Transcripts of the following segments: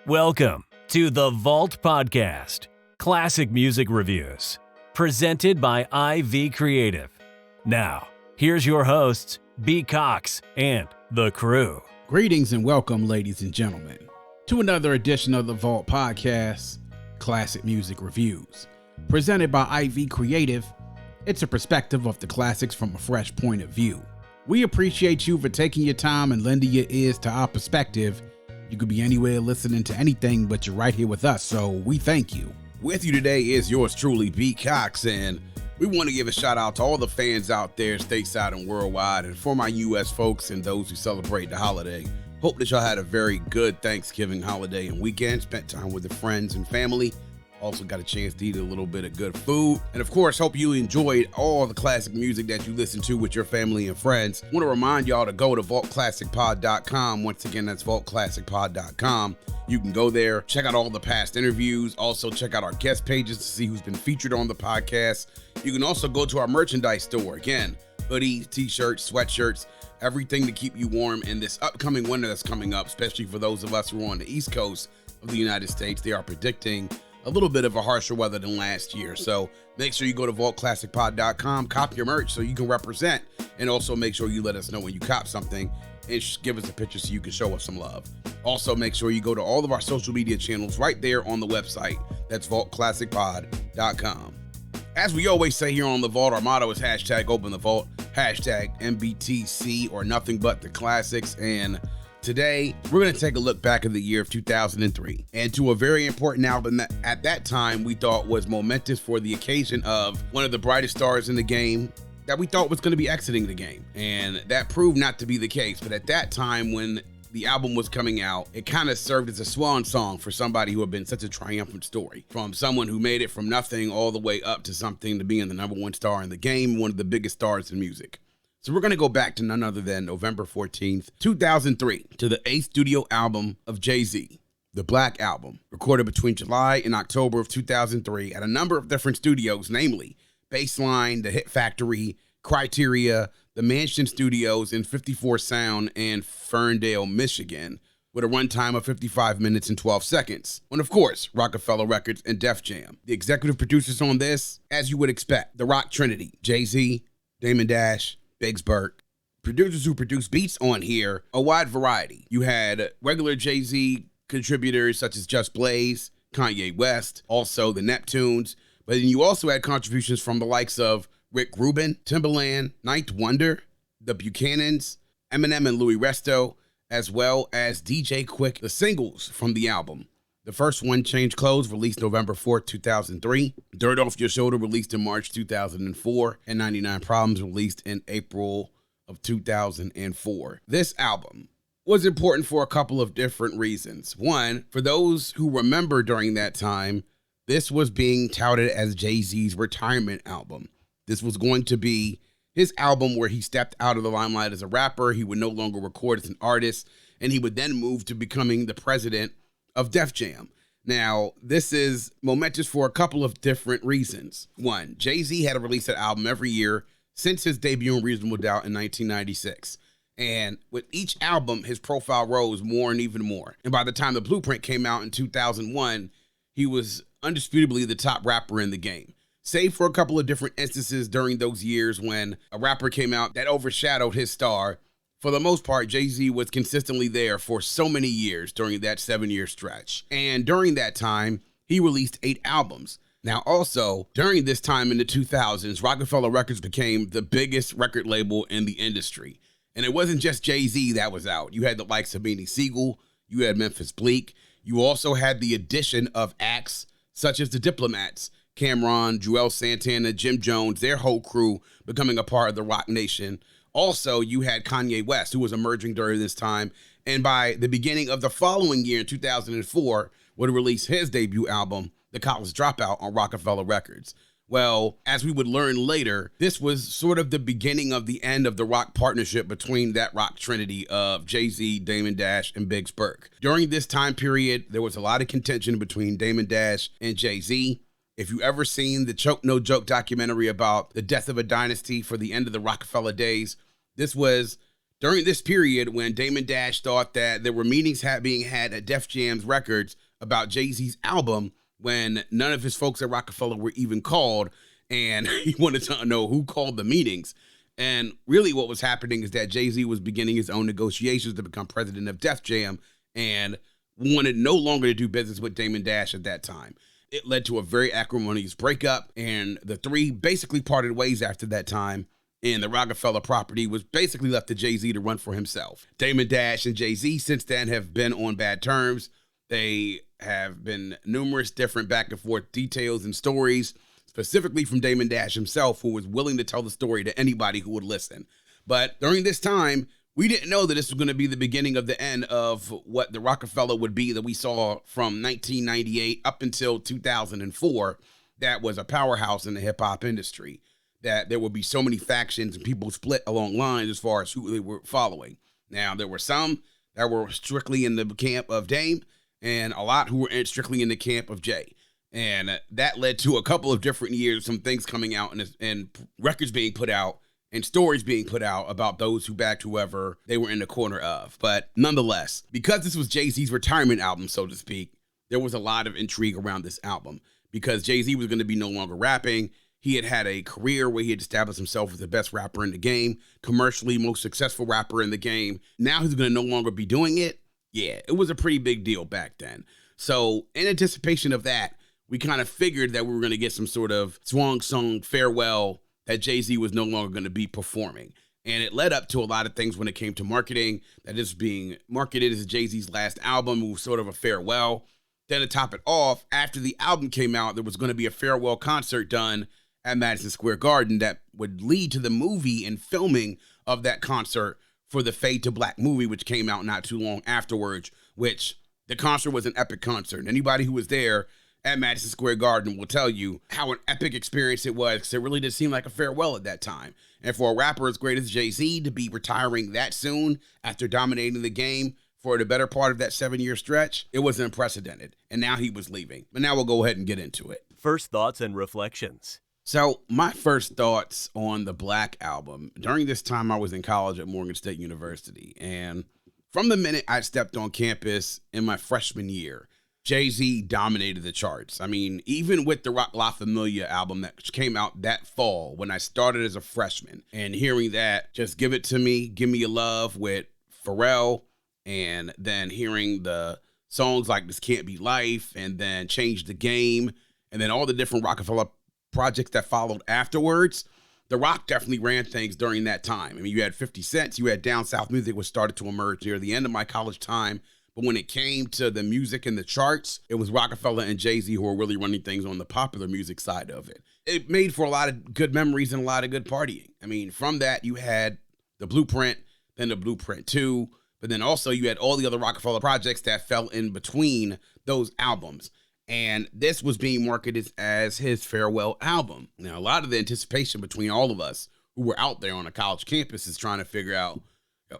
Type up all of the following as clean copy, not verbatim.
Welcome to the Vault Podcast, classic music reviews, presented by IV Creative. Now, here's your hosts, B. Cox and the crew. Greetings and welcome, ladies and gentlemen, to another edition of the Vault Podcast, classic music reviews, presented by IV Creative. It's a perspective of the classics from a fresh point of view. We appreciate you for taking your time and lending your ears to our perspective. You could be anywhere listening to anything, but you're right here with us, so we thank you. With you today is yours truly, B. Cox, and we want to give a shout out to all the fans out there stateside and worldwide, and for my U.S. folks and those who celebrate the holiday. Hope that y'all had a very good Thanksgiving holiday and weekend, spent time with the friends and family. Also got a chance to eat a little bit of good food. And of course, hope you enjoyed all the classic music that you listen to with your family and friends. Want to remind y'all to go to vaultclassicpod.com. Once again, that's vaultclassicpod.com. You can go there, check out all the past interviews. Also check out our guest pages to see who's been featured on the podcast. You can also go to our merchandise store. Again, hoodies, t-shirts, sweatshirts, everything to keep you warm in this upcoming winter that's coming up, especially for those of us who are on the East Coast of the United States. They are predicting a little bit of a harsher weather than last year. So make sure you go to vaultclassicpod.com, cop your merch so you can represent, and also make sure you let us know when you cop something and give us a picture so you can show us some love. Also, make sure you go to all of our social media channels right there on the website. That's vaultclassicpod.com. As we always say here on The Vault, our motto is hashtag open the vault, hashtag MBTC, or nothing but the classics. And today, we're going to take a look back at the year of 2003 and to a very important album that at that time we thought was momentous for the occasion of one of the brightest stars in the game that we thought was going to be exiting the game. And that proved not to be the case. But at that time, when the album was coming out, it kind of served as a swan song for somebody who had been such a triumphant story. From someone who made it from nothing all the way up to something to being the number one star in the game, one of the biggest stars in music. So we're going to go back to none other than November 14th, 2003, to the 8th studio album of Jay-Z, the Black Album, recorded between July and October of 2003 at a number of different studios, namely Baseline, The Hit Factory, Criteria, the Mansion Studios in 54 Sound and Ferndale, Michigan, with a runtime of 55 minutes and 12 seconds. And of course, Roc-A-Fella Records and Def Jam. The executive producers on this, as you would expect, the Rock Trinity, Jay-Z, Damon Dash, Burke. Producers who produced beats on here, a wide variety. You had regular Jay-Z contributors such as Just Blaze, Kanye West, also the Neptunes, but then you also had contributions from the likes of Rubin, Timbaland, Ninth Wonder, the Buchanans, Eminem and Louis Resto, as well as DJ Quik. The singles from the album: the first one, Change Clothes, released November 4th, 2003. Dirt Off Your Shoulder, released in March 2004. And 99 Problems, released in April of 2004. This album was important for a couple of different reasons. One, for those who remember during that time, this was being touted as Jay-Z's retirement album. This was going to be his album where he stepped out of the limelight as a rapper. He would no longer record as an artist, and he would then move to becoming the president of Def Jam. Now, this is momentous for a couple of different reasons. One, Jay-Z had released an album every year since his debut in Reasonable Doubt in 1996. And with each album, his profile rose more and even more. And by the time The Blueprint came out in 2001, he was undisputably the top rapper in the game. Save for a couple of different instances during those years when a rapper came out that overshadowed his star, for the most part, Jay-Z was consistently there for so many years during that 7-year stretch. And during that time, he released 8 albums. Now, also, during this time in the 2000s, Roc-A-Fella Records became the biggest record label in the industry. And it wasn't just Jay-Z that was out. You had the likes of Beanie Siegel, you had Memphis Bleak, you also had the addition of acts such as the Diplomats, Cameron, Joel Santana, Jim Jones, their whole crew becoming a part of the Rock Nation. Also, you had Kanye West, who was emerging during this time, and by the beginning of the following year, in 2004, would release his debut album, The College Dropout, on Roc-A-Fella Records. Well, as we would learn later, this was sort of the beginning of the end of the rock partnership between that rock trinity of Jay-Z, Damon Dash, and Burke. During this time period, there was a lot of contention between Damon Dash and Jay-Z. If you ever seen the Choke No Joke documentary about the death of a dynasty for the end of the Roc-A-Fella days, this was During this period, when Damon Dash thought that there were meetings being had at Def Jam's Records about Jay-Z's album, when none of his folks at Roc-A-Fella were even called, and he wanted to know who called the meetings. And really what was happening is that Jay-Z was beginning his own negotiations to become president of Def Jam and wanted no longer to do business with Damon Dash at that time. It led to a very acrimonious breakup, and the three basically parted ways after that time. And the Roc-A-Fella property was basically left to Jay-Z to run for himself. Damon Dash and Jay-Z since then have been on bad terms. They have been numerous different back and forth details and stories, specifically from Damon Dash himself, who was willing to tell the story to anybody who would listen. But during this time, we didn't know that this was going to be the beginning of the end of what the Roc-A-Fella would be that we saw from 1998 up until 2004. That was a powerhouse in the hip-hop industry. That there would be so many factions and people split along lines as far as who they were following. Now, there were some that were strictly in the camp of Dame, and a lot who were strictly in the camp of Jay. And that led to a couple of different years, some things coming out and records being put out and stories being put out about those who backed whoever they were in the corner of. But nonetheless, because this was Jay-Z's retirement album, so to speak, there was a lot of intrigue around this album because Jay-Z was going to be no longer rapping. He had had a career where he had established himself as the best rapper in the game, commercially most successful rapper in the game. Now he's going to no longer be doing it. Yeah, it was a pretty big deal back then. So in anticipation of that, we kind of figured that we were going to get some sort of swan song farewell that Jay-Z was no longer going to be performing. And it led up to a lot of things when it came to marketing, that this was being marketed as Jay-Z's last album. It was sort of a farewell. Then to top it off, after the album came out, there was going to be a farewell concert done at Madison Square Garden that would lead to the movie and filming of that concert for the Fade to Black movie, which came out not too long afterwards, which the concert was an epic concert. Anybody who was there at Madison Square Garden will tell you how an epic experience it was, because it really did seem like a farewell at that time. And for a rapper as great as Jay-Z to be retiring that soon after dominating the game for the better part of that 7-year stretch, it was unprecedented. And now he was leaving. But now we'll go ahead and get into it. First thoughts and reflections. So my first thoughts on the Black album, during this time I was in college at Morgan State University. And from the minute I stepped on campus in my freshman year, Jay-Z dominated the charts. I mean, even with the Roc-A-Fella album that came out that fall when I started as a freshman, and hearing that, Just Give It To Me, Give Me Your Love with Pharrell, and then hearing the songs like This Can't Be Life, and then Change the Game, and then all the different Roc-A-Fella projects that followed afterwards, The Rock definitely ran things during that time. I mean, you had 50 Cent, you had Down South music, which started to emerge near the end of my college time. But when it came to the music and the charts, it was Roc-A-Fella and Jay-Z who were really running things on the popular music side of it. It made for a lot of good memories and a lot of good partying. I mean, from that, you had the Blueprint, then the Blueprint 2, but then also you had all the other Roc-A-Fella projects that fell in between those albums. And this was being marketed as his farewell album. Now, a lot of the anticipation between all of us who were out there on a college campus is trying to figure out,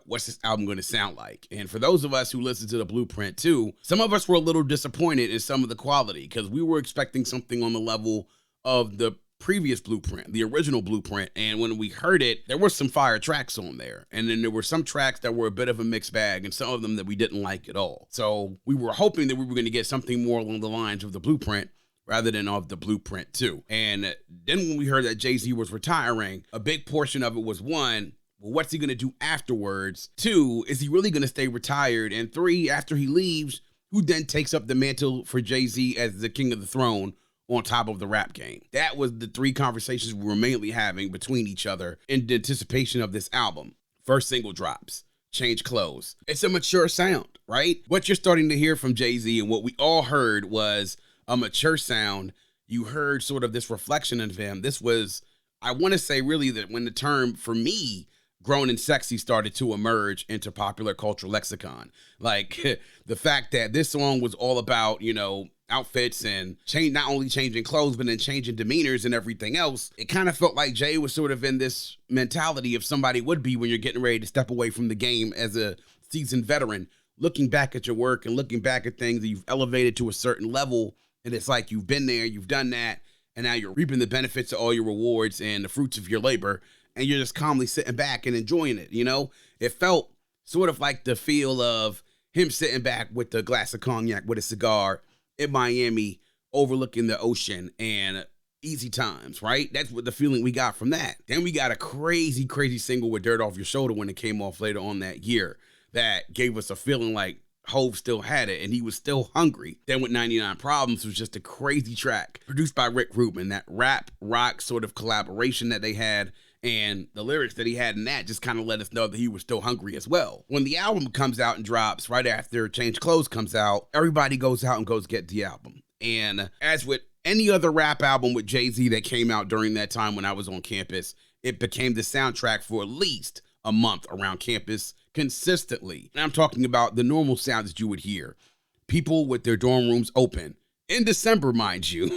what's this album going to sound like? And for those of us who listened to the Blueprint too, some of us were a little disappointed in some of the quality because we were expecting something on the level of the previous Blueprint, the original Blueprint. And when we heard it, there were some fire tracks on there. And then there were some tracks that were a bit of a mixed bag and some of them that we didn't like at all. So we were hoping that we were going to get something more along the lines of the Blueprint rather than of the Blueprint 2. And then when we heard that Jay-Z was retiring, a big portion of it was, one, well, what's he going to do afterwards? 2, is he really going to stay retired? And 3, after he leaves, who then takes up the mantle for Jay-Z as the king of the throne on top of the rap game? That was the 3 conversations we were mainly having between each other in anticipation of this album. First single drops, Change Clothes. It's a mature sound, right? What you're starting to hear from Jay-Z and what we all heard was a mature sound. You heard sort of this reflection of him. This was, I want to say really that when the term, for me, grown and sexy started to emerge into popular cultural lexicon. Like the fact that this song was all about, outfits and not only changing clothes, but then changing demeanors and everything else. It kind of felt like Jay was sort of in this mentality of somebody would be when you're getting ready to step away from the game as a seasoned veteran, looking back at your work and looking back at things that you've elevated to a certain level. And it's like you've been there, you've done that, and now you're reaping the benefits of all your rewards and the fruits of your labor. and you're just calmly sitting back and enjoying it, you know? It felt sort of like the feel of him sitting back with a glass of cognac with a cigar in Miami, overlooking the ocean and easy times, right? That's what the feeling we got from that. Then we got a crazy, crazy single with Dirt Off Your Shoulder when it came off later on that year that gave us a feeling like Hov still had it and he was still hungry. Then with 99 Problems was just a crazy track produced by Rubin, that rap rock sort of collaboration that they had, and the lyrics that he had in that just kind of let us know that he was still hungry as well. When the album comes out and drops right after Change Clothes comes out, everybody goes out and goes get the album. And as with any other rap album with Jay-Z that came out during that time when I was on campus, it became the soundtrack for at least a month around campus consistently. And I'm talking about the normal sounds that you would hear. People with their dorm rooms open. In December, mind you,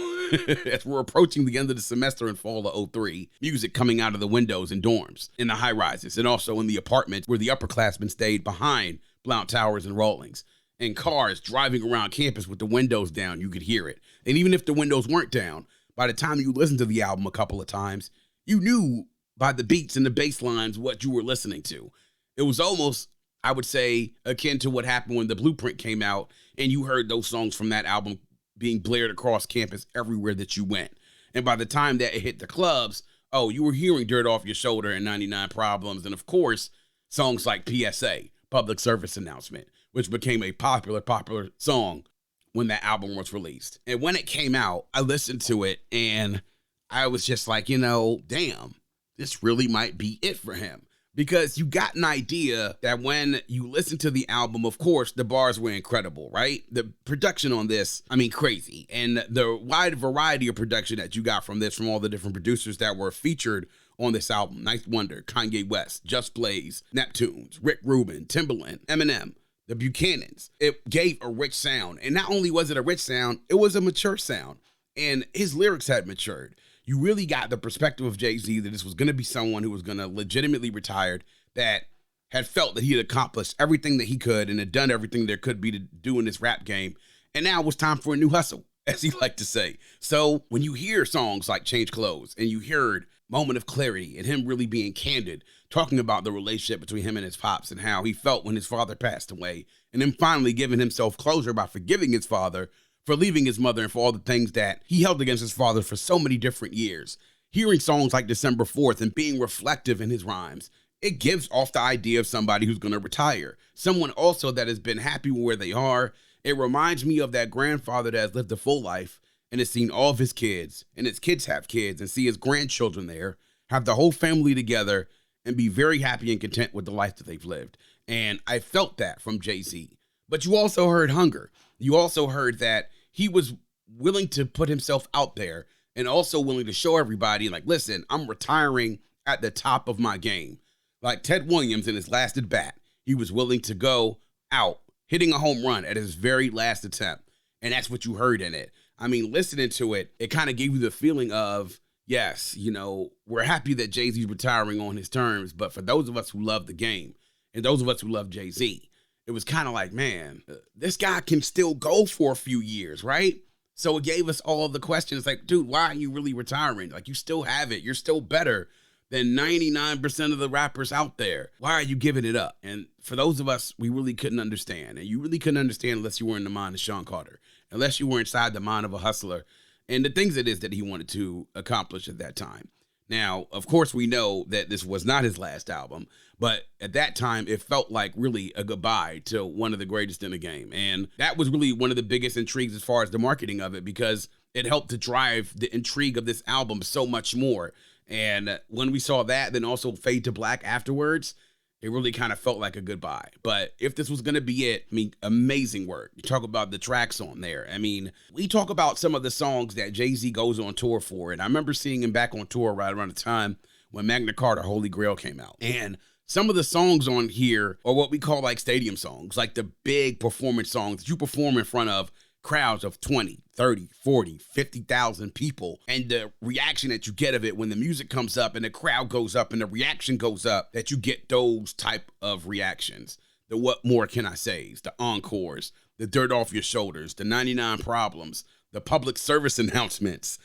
as we're approaching the end of the semester in fall of 03, music coming out of the windows in dorms, in the high rises, and also in the apartments where the upperclassmen stayed behind Blount Towers and Rawlings. And cars driving around campus with the windows down, you could hear it. And even if the windows weren't down, by the time you listened to the album a couple of times, you knew by the beats and the bass lines what you were listening to. It was almost, I would say, akin to what happened when The Blueprint came out and you heard those songs from that album being blared across campus everywhere that you went. And by the time that it hit the clubs, oh, you were hearing Dirt Off Your Shoulder and 99 Problems. And of course, songs like PSA, Public Service Announcement, which became a popular song when that album was released. And when it came out, I listened to it and I was just like, you know, damn, this really might be it for him. Because you got an idea that when you listen to the album, of course, the bars were incredible, right? The production on this, I mean, crazy. And the wide variety of production that you got from this, from all the different producers that were featured on this album. Ninth Wonder, Kanye West, Just Blaze, Neptunes, Rubin, Timbaland, Eminem, the Buchanans. It gave a rich sound. And not only was it a rich sound, it was a mature sound. And his lyrics had matured. You really got the perspective of Jay-Z that this was going to be someone who was going to legitimately retire, that had felt that he had accomplished everything that he could and had done everything there could be to do in this rap game. And now it was time for a new hustle, as he liked to say. So when you hear songs like Change Clothes and you heard Moment of Clarity and him really being candid, talking about the relationship between him and his pops and how he felt when his father passed away, and then finally giving himself closure by forgiving his father for leaving his mother and for all the things that he held against his father for so many different years. Hearing songs like December 4th and being reflective in his rhymes, it gives off the idea of somebody who's going to retire. Someone also that has been happy where they are. It reminds me of that grandfather that has lived a full life and has seen all of his kids, and his kids have kids, and see his grandchildren there, have the whole family together, and be very happy and content with the life that they've lived. And I felt that from Jay-Z. But you also heard hunger. You also heard that he was willing to put himself out there and also willing to show everybody, like, listen, I'm retiring at the top of my game. Like Ted Williams in his last at bat, he was willing to go out, hitting a home run at his very last attempt. And that's what you heard in it. I mean, listening to it, it kind of gave you the feeling of, yes, you know, we're happy that Jay-Z's retiring on his terms. But for those of us who love the game and those of us who love Jay-Z, it was kind of like, man, this guy can still go for a few years, right? So it gave us all the questions like, dude, why are you really retiring? Like, you still have it. You're still better than 99% of the rappers out there. Why are you giving it up? And for those of us, we really couldn't understand. And you really couldn't understand unless you were in the mind of Sean Carter, unless you were inside the mind of a hustler and the things it is that he wanted to accomplish at that time. Now, of course, we know that this was not his last album, but at that time, it felt like really a goodbye to one of the greatest in the game. And that was really one of the biggest intrigues as far as the marketing of it, because it helped to drive the intrigue of this album so much more. And when we saw that, then also Fade to Black afterwards, it really kind of felt like a goodbye. But if this was going to be it, I mean, amazing work. You talk about the tracks on there. I mean, we talk about some of the songs that Jay-Z goes on tour for. And I remember seeing him back on tour right around the time when Magna Carta, Holy Grail came out. And some of the songs on here are what we call like stadium songs, like the big performance songs that you perform in front of crowds of 20, 30, 40, 50,000 people. And the reaction that you get of it when the music comes up and the crowd goes up and the reaction goes up, that you get those type of reactions. The What More Can I Say, the encores, the Dirt Off Your Shoulders, the 99 Problems, the public service announcements.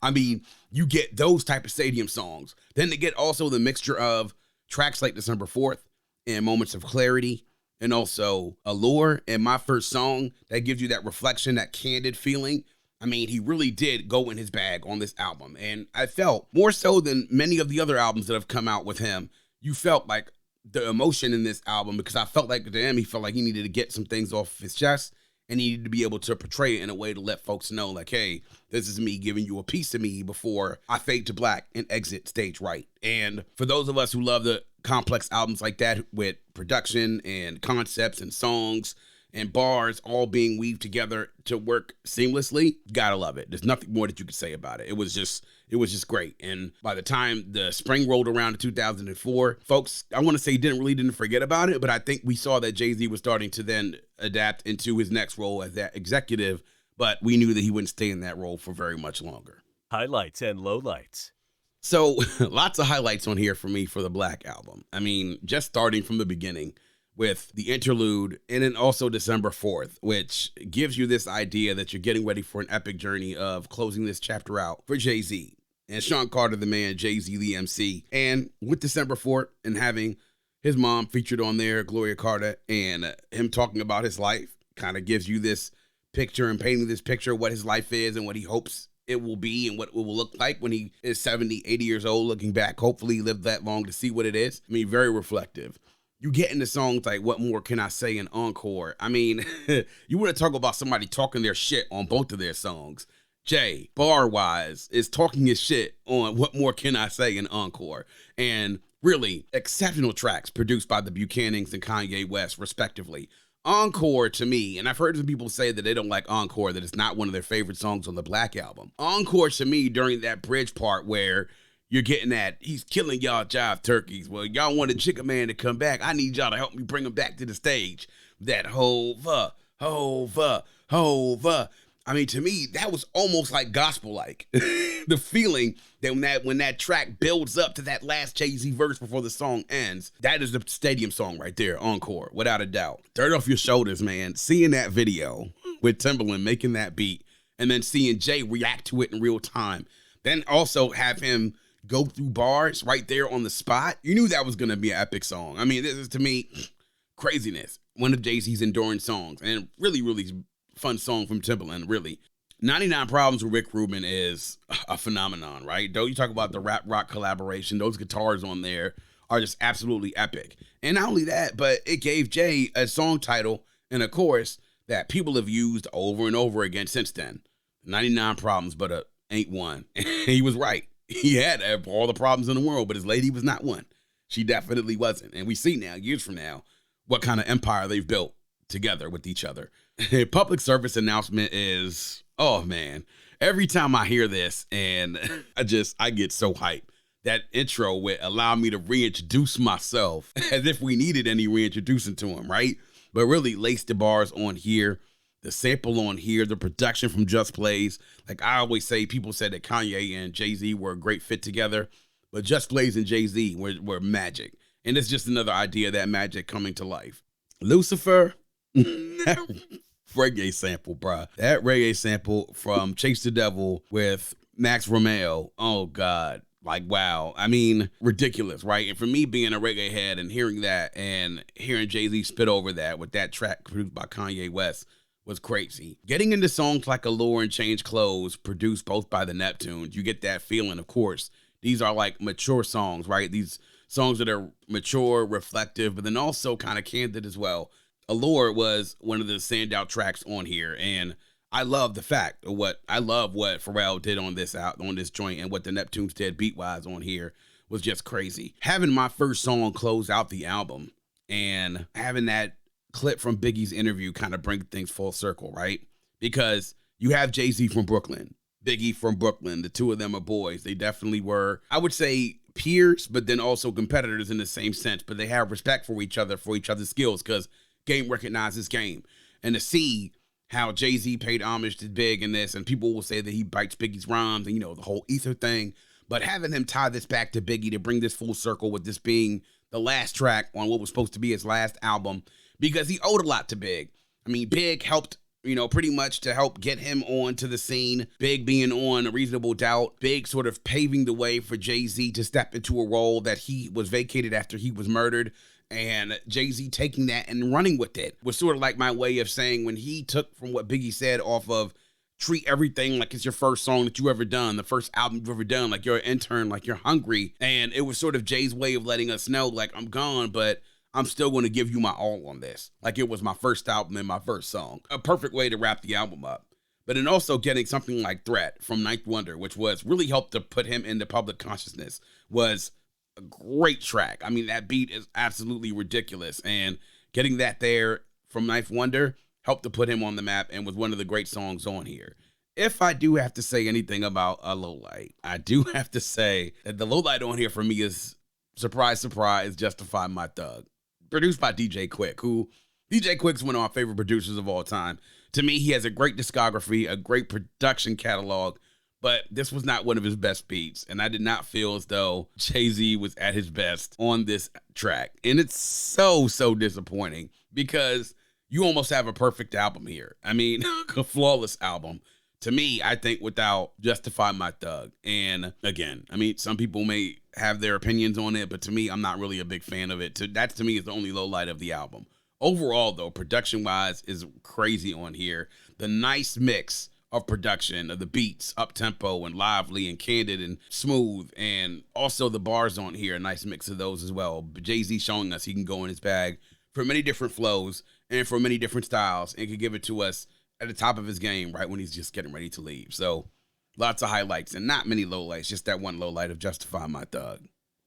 I mean, you get those type of stadium songs. Then to get also the mixture of tracks like December 4th and Moments of Clarity and also Allure and My First Song that gives you that reflection, that candid feeling. I mean, he really did go in his bag on this album. And I felt more so than many of the other albums that have come out with him, you felt like the emotion in this album, because I felt like to him, he felt like he needed to get some things off his chest and he needed to be able to portray it in a way to let folks know, like, hey, this is me giving you a piece of me before I fade to black and exit stage right. And for those of us who love the complex albums like that with production and concepts and songs and bars all being weaved together to work seamlessly, gotta love it. There's nothing more that you could say about it. It was just great. And by the time the spring rolled around in 2004, folks, I want to say didn't forget about it, but I think we saw that Jay-Z was starting to then adapt into his next role as that executive, but we knew that he wouldn't stay in that role for very much longer. Highlights and lowlights. So lots of highlights on here for me for the Black Album. I mean, just starting from the beginning with the interlude and then also December 4th, which gives you this idea that you're getting ready for an epic journey of closing this chapter out for Jay-Z and Sean Carter, the man, Jay-Z, the MC. And with December 4th and having his mom featured on there, Gloria Carter, and him talking about his life, kind of gives you this picture and painting this picture of what his life is and what he hopes it will be and what it will look like when he is 70, 80 years old, looking back. Hopefully he lived that long to see what it is. I mean, very reflective. You get into songs like What More Can I Say and Encore. I mean, you want to talk about somebody talking their shit on both of their songs. Jay, bar-wise, is talking his shit on What More Can I Say and Encore. And really exceptional tracks produced by the Buchanans and Kanye West, respectively. Encore, to me, and I've heard some people say that they don't like Encore, that it's not one of their favorite songs on the Black Album. Encore, to me, during that bridge part where you're getting that, he's killing y'all jive turkeys. Well, y'all want a Chicken Man to come back. I need y'all to help me bring him back to the stage. That hova, hova, hova. I mean, to me, that was almost like gospel-like. The feeling that when that track builds up to that last Jay-Z verse before the song ends, that is the stadium song right there, Encore, without a doubt. Dirt Off Your Shoulders, man. Seeing that video with Timbaland making that beat and then seeing Jay react to it in real time. Then also have him go through bars right there on the spot. You knew that was going to be an epic song. I mean, this is, to me, craziness. One of Jay-Z's enduring songs, and really, really fun song from Timbaland, really. 99 Problems with Rick Rubin is a phenomenon, right? Though you talk about the rap rock collaboration, those guitars on there are just absolutely epic. And not only that, but it gave Jay a song title and a chorus that people have used over and over again since then. 99 Problems, but ain't one. He was right. He had all the problems in the world, but his lady was not one. She definitely wasn't. And we see now, years from now, what kind of empire they've built together with each other. Public service announcement is, oh man, every time I hear this and I get so hyped. That intro would allow me to reintroduce myself as if we needed any reintroducing to him, right? But really lace the bars on here, the sample on here, the production from Just Blaze. Like I always say, people said that Kanye and Jay-Z were a great fit together, but Just Blaze and Jay-Z were magic. And it's just another idea of that magic coming to life. Lucifer, that reggae sample, bruh. That reggae sample from Chase the Devil with Max Romeo. Oh, God. Like, wow. I mean, ridiculous, right? And for me being a reggae head and hearing that and hearing Jay-Z spit over that with that track produced by Kanye West was crazy. Getting into songs like Allure and Change Clothes, produced both by the Neptunes, you get that feeling, of course. These are like mature songs, right? These songs that are mature, reflective, but then also kind of candid as well. Allure was one of the standout tracks on here, and I love the fact of what Pharrell did on this joint, and what the Neptunes did beat-wise on here was just crazy. Having My First Song close out the album and having that clip from Biggie's interview kind of bring things full circle, right? Because you have Jay-Z from Brooklyn, Biggie from Brooklyn. The two of them are boys. They definitely were, I would say, peers, but then also competitors in the same sense. But they have respect for each other's skills, because game recognizes game. And to see how Jay-Z paid homage to Big in this, and people will say that he bites Biggie's rhymes and, the whole ether thing. But having him tie this back to Biggie to bring this full circle with this being the last track on what was supposed to be his last album, because he owed a lot to Big. I mean, Big helped pretty much to help get him onto the scene. Big being on A Reasonable Doubt. Big sort of paving the way for Jay-Z to step into a role that he was vacated after he was murdered. And Jay-Z taking that and running with it was sort of like my way of saying, when he took from what Biggie said off of treat everything like it's your first song that you ever done, the first album you've ever done, like you're an intern, like you're hungry. And it was sort of Jay's way of letting us know, like, I'm gone, but I'm still going to give you my all on this. Like it was my first album and my first song. A perfect way to wrap the album up. But then also getting something like Threat from Ninth Wonder, which was really helped to put him into public consciousness, was a great track. I mean, that beat is absolutely ridiculous. And getting that there from Ninth Wonder helped to put him on the map and was one of the great songs on here. If I do have to say anything about a lowlight, I do have to say that the lowlight on here for me is, surprise, surprise, Justify My Thug. Produced by DJ Quik, who DJ Quik's one of my favorite producers of all time. To me, he has a great discography, a great production catalog, but this was not one of his best beats. And I did not feel as though Jay-Z was at his best on this track. And it's so disappointing because you almost have a perfect album here. I mean, a flawless album. To me, I think without Justify My Thug. And again, I mean, some people may have their opinions on it, but to me, I'm not really a big fan of it. That to me is the only low light of the album. Overall, though, production-wise is crazy on here. The nice mix of production, of the beats, up-tempo and lively and candid and smooth, and also the bars on here, a nice mix of those as well. But Jay-Z showing us he can go in his bag for many different flows and for many different styles and can give it to us at the top of his game right when he's just getting ready to leave. So lots of highlights and not many lowlights, just that one lowlight of Justify My Thug.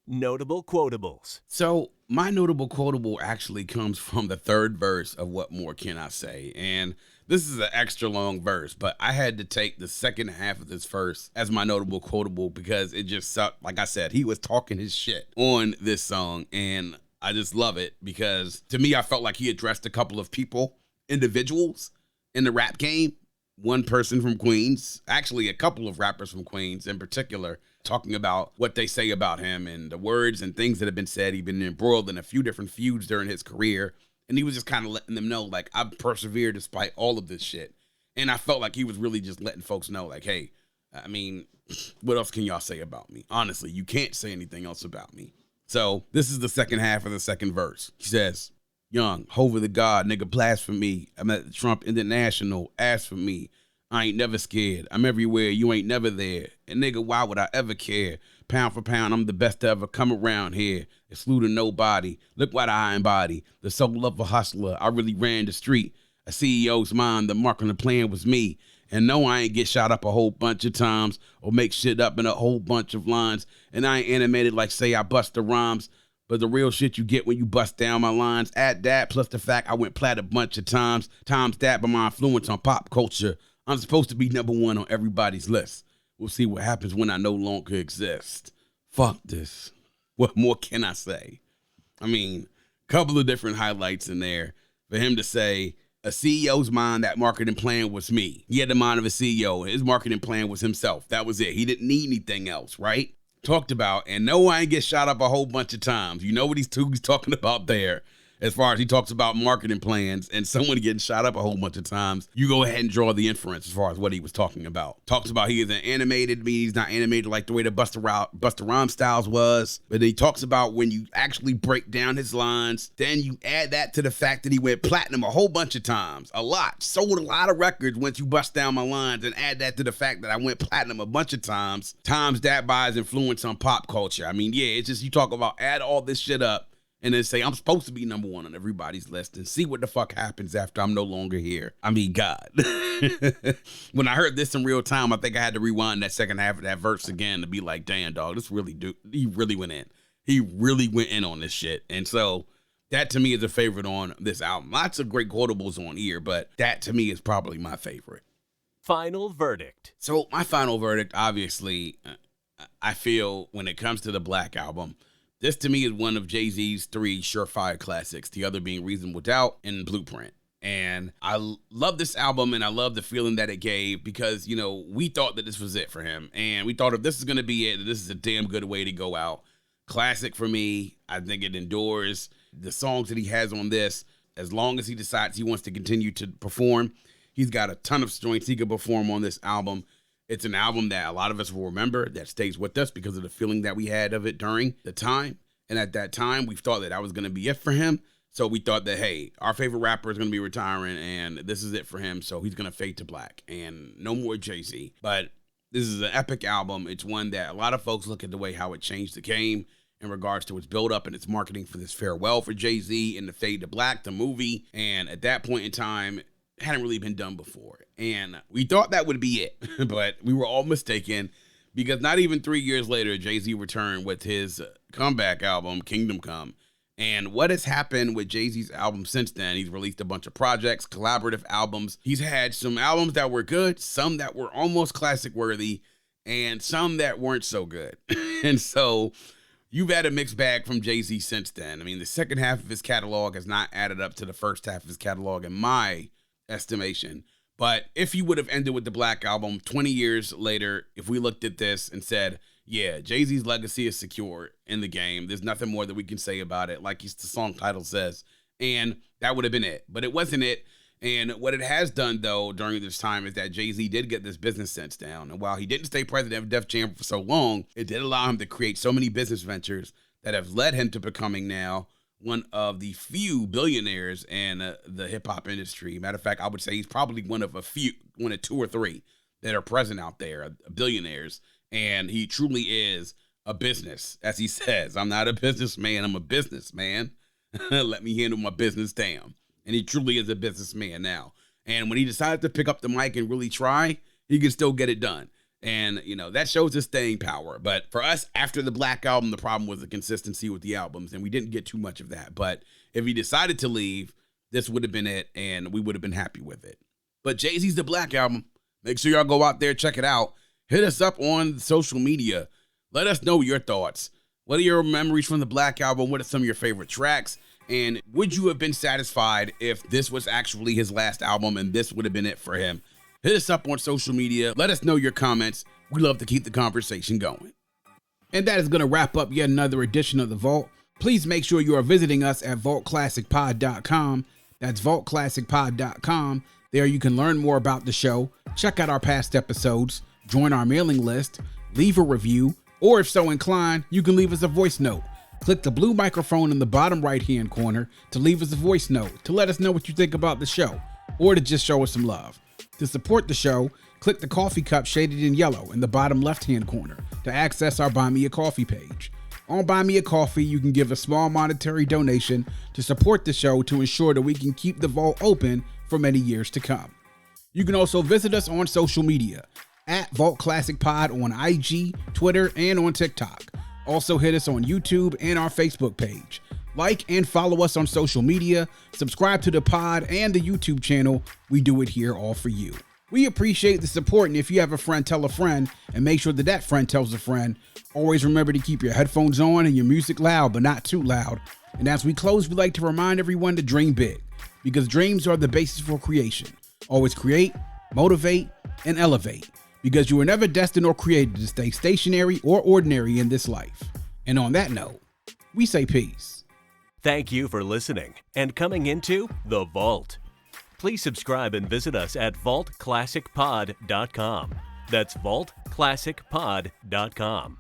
Notable quotables. So my notable quotable actually comes from the third verse of What More Can I Say? And this is an extra long verse, but I had to take the second half of this verse as my notable quotable because it just sucked. Like I said, he was talking his shit on this song, and I just love it because to me, I felt like he addressed a couple of people, individuals in the rap game. One person from Queens, actually a couple of rappers from Queens in particular, talking about what they say about him and the words and things that have been said. He's been embroiled in a few different feuds during his career. And he was just kind of letting them know, like, I've persevered despite all of this shit. And I felt like he was really just letting folks know, like, hey, I mean, what else can y'all say about me? Honestly, you can't say anything else about me. So this is the second half of the second verse. He says, Young, Hova the God, nigga, blasphemy. I'm at the Trump International, ask for me. I ain't never scared. I'm everywhere, you ain't never there. And nigga, why would I ever care? Pound for pound, I'm the best to ever come around here. Excluding nobody. Look what I embody. The soul of a hustler. I really ran the street. A CEO's mind, the mark on the plan was me. And no, I ain't get shot up a whole bunch of times or make shit up in a whole bunch of lines. And I ain't animated like say I bust the rhymes. But the real shit you get when you bust down my lines. Add that plus the fact I went plat a bunch of times. Times that by my influence on pop culture. I'm supposed to be number one on everybody's list. We'll see what happens when I no longer exist. Fuck this. What more can I say? I mean, a couple of different highlights in there. For him to say, a CEO's mind, that marketing plan was me. He had the mind of a CEO. His marketing plan was himself. That was it. He didn't need anything else, right? Talked about, and no, I ain't get shot up a whole bunch of times. You know what he's talking about there. As far as he talks about marketing plans and someone getting shot up a whole bunch of times, you go ahead and draw the inference as far as what he was talking about. Talks about he isn't animated, meaning he's not animated like the way the Busta Rhymes styles was. But he talks about when you actually break down his lines, then you add that to the fact that he went platinum a whole bunch of times. A lot. Sold a lot of records once you bust down my lines, and add that to the fact that I went platinum a bunch of times. Times that by his influence on pop culture. I mean, yeah, it's just you talk about add all this shit up. And then say, I'm supposed to be number one on everybody's list and see what the fuck happens after I'm no longer here. I mean, God. When I heard this in real time, I think I had to rewind that second half of that verse again to be like, damn, dog, he really went in. He really went in on this shit. And so that to me is a favorite on this album. Lots of great quotables on here, but that to me is probably my favorite. Final verdict. So my final verdict, obviously, I feel when it comes to the Black Album, this to me is one of Jay-Z's 3 surefire classics, the other being Reasonable Doubt and Blueprint. And I love this album, and I love the feeling that it gave because, you know, we thought that this was it for him. And we thought if this is going to be it, this is a damn good way to go out. Classic for me. I think it endures. The songs that he has on this, as long as he decides he wants to continue to perform, He's got a ton of joints he could perform on this album. It's an album that a lot of us will remember, that stays with us because of the feeling that we had of it during the time. And at that time, we thought that was going to be it for him. So we thought that, hey, our favorite rapper is going to be retiring, and this is it for him. So he's going to fade to black, and no more Jay-Z. But this is an epic album. It's one that a lot of folks look at the way how it changed the game in regards to its build-up and its marketing for this farewell for Jay-Z and the Fade to Black, the movie. And at that point in time, it hadn't really been done before. And we thought that would be it, but we were all mistaken, because not even 3 years later, Jay-Z returned with his comeback album, Kingdom Come. And what has happened with Jay-Z's album since then? He's released a bunch of projects, collaborative albums. He's had some albums that were good, some that were almost classic worthy, and some that weren't so good. And so you've had a mixed bag from Jay-Z since then. I mean, the second half of his catalog has not added up to the first half of his catalog in my estimation. But if you would have ended with the Black Album 20 years later, if we looked at this and said, yeah, Jay-Z's legacy is secure in the game, there's nothing more that we can say about it, like the song title says, and that would have been it. But it wasn't it. And what it has done, though, during this time is that Jay-Z did get this business sense down. And while he didn't stay president of Def Jam for so long, it did allow him to create so many business ventures that have led him to becoming now one of the few billionaires in the hip-hop industry. Matter of fact, I would say he's probably one of two or three that are present out there, billionaires. And he truly is a business, as he says. I'm not a businessman, I'm a businessman. Let me handle my business, damn. And he truly is a businessman now. And when he decided to pick up the mic and really try, he can still get it done. And, you know, that shows his staying power. But for us, after the Black Album, the problem was the consistency with the albums. And we didn't get too much of that. But if he decided to leave, this would have been it. And we would have been happy with it. But Jay-Z's The Black Album. Make sure y'all go out there, check it out. Hit us up on social media. Let us know your thoughts. What are your memories from the Black Album? What are some of your favorite tracks? And would you have been satisfied if this was actually his last album and this would have been it for him? Hit us up on social media. Let us know your comments. We love to keep the conversation going. And that is going to wrap up yet another edition of The Vault. Please make sure you are visiting us at vaultclassicpod.com. That's vaultclassicpod.com. There you can learn more about the show, check out our past episodes, join our mailing list, leave a review, or if so inclined, you can leave us a voice note. Click the blue microphone in the bottom right-hand corner to leave us a voice note to let us know what you think about the show, or to just show us some love. To support the show, click the coffee cup shaded in yellow in the bottom left-hand corner to access our Buy Me a Coffee page. On Buy Me a Coffee, you can give a small monetary donation to support the show to ensure that we can keep the vault open for many years to come. You can also visit us on social media at Vault Classic Pod on IG, Twitter, and on TikTok. Also hit us on YouTube and our Facebook page. Like and follow us on social media, subscribe to the pod and the YouTube channel. We do it here all for you. We appreciate the support, and if you have a friend, tell a friend, and make sure that that friend tells a friend. Always remember to keep your headphones on and your music loud, but not too loud. And as we close, we like to remind everyone to dream big, because dreams are the basis for creation. Always create, motivate, and elevate, because you were never destined or created to stay stationary or ordinary in this life. And on that note, we say peace. Thank you for listening and coming into The Vault. Please subscribe and visit us at vaultclassicpod.com. That's vaultclassicpod.com.